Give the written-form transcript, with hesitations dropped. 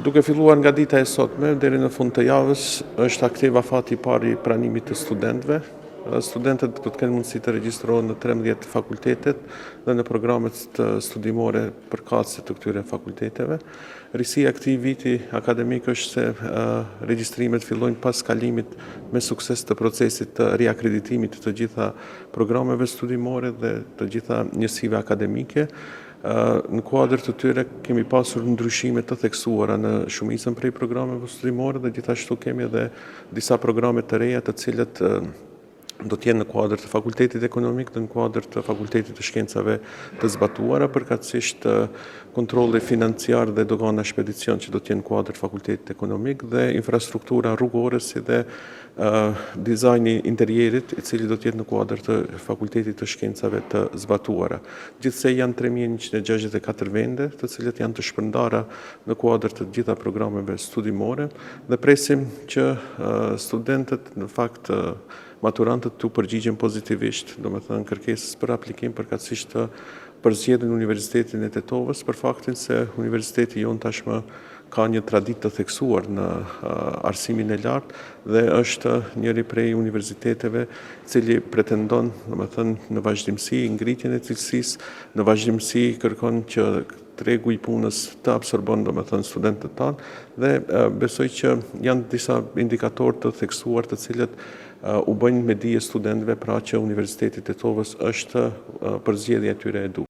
Duke filluar nga dita e sotme, deri në fund të javës, është aktiv afati i parë i pranimit të studentëve. Studentët do të kenë mundësi të regjistrohen në 13 fakultetet dhe në programet studimore përkatëse të këtyre fakulteteve. Risia e këtij viti akademik është se regjistrimet fillojnë pas kalimit me sukses të procesit të riakreditimit të gjitha programeve studimore dhe të gjitha njësive akademike. Në kuadër të tyre kemi pasur ndryshime të theksuara në shumicën prej programeve studimore dhe gjithashtu kemi edhe disa programe të reja të cilët do t'jenë në kuadër të fakultetit ekonomik dhe në kuadër të fakultetit të shkencave të zbatuara, përkatësisht kontrolli financiar dhe dogana shpedicion që do t'jenë në kuadër të fakultetit ekonomik dhe infrastruktura rrugore si dhe dizajni interierit i cili do t'jetë në kuadër të fakultetit të shkencave të zbatuara. Gjithsej janë 3164 vende të cilët janë të shpërndara në kuadër të gjitha programeve studimore dhe presim që studentët në fakt maturantët të përgjigjen pozitivisht, do me thënë kërkesës për aplikim përkatësisht të përzgjedhin Universitetin e Tetovës për faktin se Universiteti jonë tashmë ka një traditë të theksuar në arsimin e lartë dhe është njëri prej universiteteve cili pretendon, do me thënë, në vazhdimsi ngritjen e cilësisë, në vazhdimsi kërkon që tregu i punës të absorbon, do me thënë, studentët tanë dhe besoj që janë disa indikatorë të theksuar të cilët u bëjnë me dije studentëve pra që Universiteti i Tetovës është përzgjedhja e tyre e duhur.